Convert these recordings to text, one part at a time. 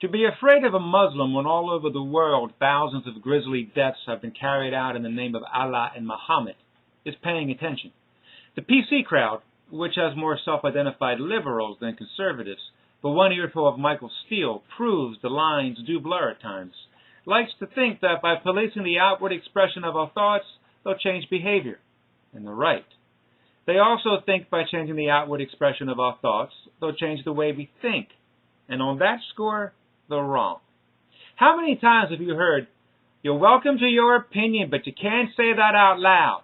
To be afraid of a Muslim when all over the world thousands of grisly deaths have been carried out in the name of Allah and Muhammad is paying attention. The PC crowd, which has more self-identified liberals than conservatives, but one earful of Michael Steele proves the lines do blur at times, likes to think that by policing the outward expression of our thoughts, they'll change behavior. And they're right. They also think by changing the outward expression of our thoughts, they'll change the way we think. And on that score, they're wrong. How many times have you heard, "You're welcome to your opinion, but you can't say that out loud"?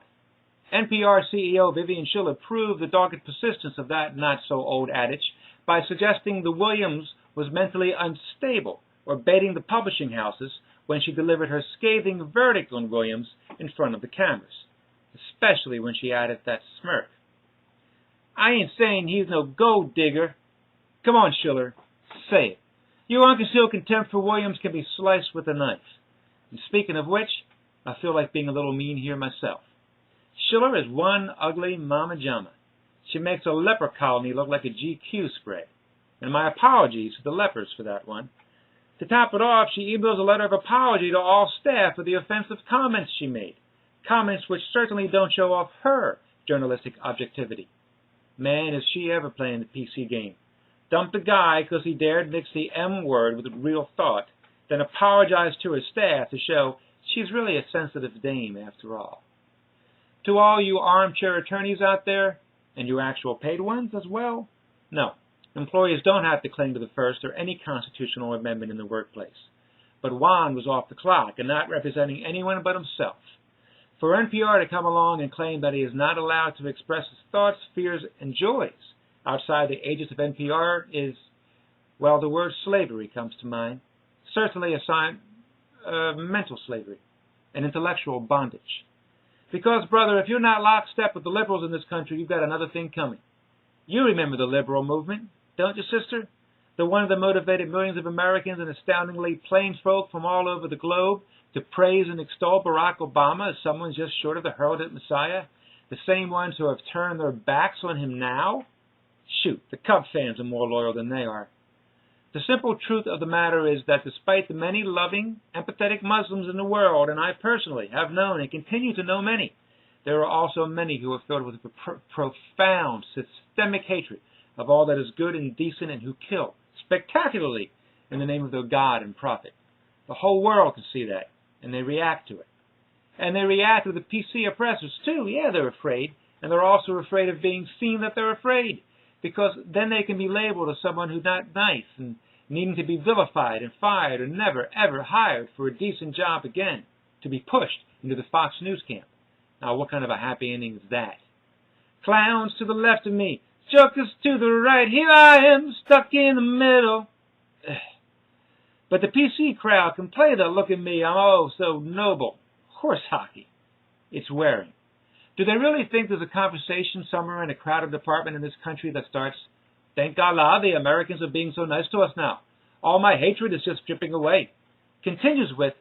NPR CEO Vivian Schiller proved the dogged persistence of that not-so-old adage by suggesting the Willams was mentally unstable or baiting the publishing houses when she delivered her scathing verdict on Willams in front of the cameras, especially when she added that smirk. "I ain't saying he's no gold digger." Come on, Schiller, say it. Your unconcealed contempt for Willams can be sliced with a knife. And speaking of which, I feel like being a little mean here myself. Schiller is one ugly mama jama. She makes a leper colony look like a GQ spray. And my apologies to the lepers for that one. To top it off, she emails a letter of apology to all staff for the offensive comments she made. Comments which certainly don't show off her journalistic objectivity. Man, is she ever playing the PC game. Dumped a guy because he dared mix the M word with real thought, then apologized to her staff to show she's really a sensitive dame after all. To all you armchair attorneys out there, and you actual paid ones as well, no, employees don't have to cling to the First or any constitutional amendment in the workplace. But Juan was off the clock and not representing anyone but himself. For NPR to come along and claim that he is not allowed to express his thoughts, fears, and joys outside the aegis of NPR is, well, the word slavery comes to mind. Certainly a sign of mental slavery and intellectual bondage. Because, brother, if you're not lockstep with the liberals in this country, you've got another thing coming. You remember the liberal movement, don't you, sister? The one that motivated millions of Americans and astoundingly plain folk from all over the globe to praise and extol Barack Obama as someone just short of the heralded Messiah? The same ones who have turned their backs on him now? Shoot, the Cub fans are more loyal than they are. The simple truth of the matter is that despite the many loving, empathetic Muslims in the world, and I personally have known and continue to know many, there are also many who are filled with profound, systemic hatred of all that is good and decent and who kill spectacularly in the name of their God and prophet. The whole world can see that, and they react to it. And they react to the PC oppressors too. Yeah, they're afraid, and they're also afraid of being seen that they're afraid, because then they can be labeled as someone who's not nice and needing to be vilified and fired or never, ever hired for a decent job again, to be pushed into the Fox News camp. Now, what kind of a happy ending is that? Clowns to the left of me, jokers to the right, here I am, stuck in the middle. But the PC crowd can play the look at me, I'm oh so noble. Horse hockey. It's wearing. Do they really think there's a conversation somewhere in a crowded department in this country that starts, "Thank Allah, the Americans are being so nice to us now. All my hatred is just dripping away." Continues with,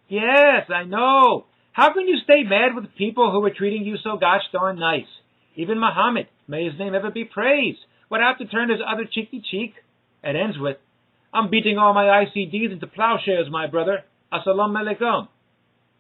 "Yes, I know. How can you stay mad with people who are treating you so gosh darn nice? Even Muhammad, may his name ever be praised, would have to turn his other cheeky cheek." It ends with, "I'm beating all my ICDs into plowshares, my brother. Assalamu alaikum."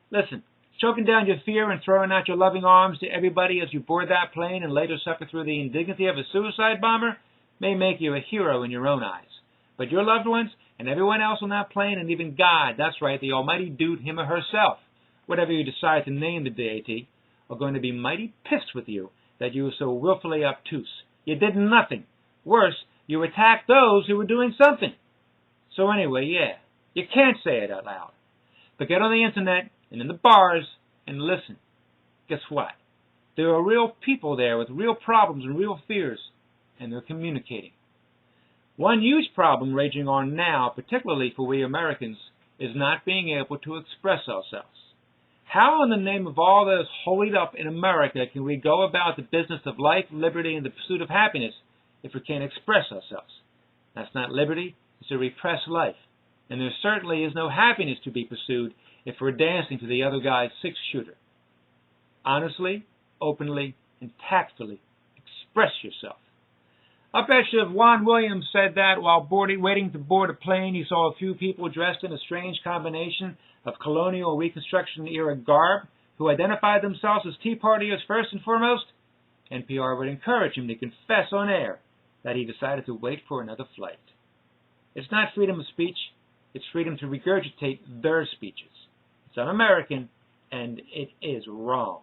Listen, choking down your fear and throwing out your loving arms to everybody as you board that plane and later suffer through the indignity of a suicide bomber may make you a hero in your own eyes. But your loved ones and everyone else on that plane and even God, that's right, the almighty dude, him or herself, whatever you decide to name the deity, are going to be mighty pissed with you that you were so willfully obtuse. You did nothing. Worse, you attacked those who were doing something. So anyway, yeah, you can't say it out loud. But get on the internet and in the bars and listen. Guess what? There are real people there with real problems and real fears, and they're communicating. One huge problem raging on now, particularly for we Americans, is not being able to express ourselves. How in the name of all that is holied up in America can we go about the business of life, liberty, and the pursuit of happiness if we can't express ourselves? That's not liberty, it's a repressed life. And there certainly is no happiness to be pursued if we're dancing to the other guy's six-shooter. Honestly, openly, and tactfully express yourself. I bet you if Juan Willams said that while waiting to board a plane, he saw a few people dressed in a strange combination of colonial Reconstruction-era garb who identified themselves as Tea Partiers first and foremost, NPR would encourage him to confess on air that he decided to wait for another flight. It's not freedom of speech, it's freedom to regurgitate their speeches. It's un-American, and it is wrong.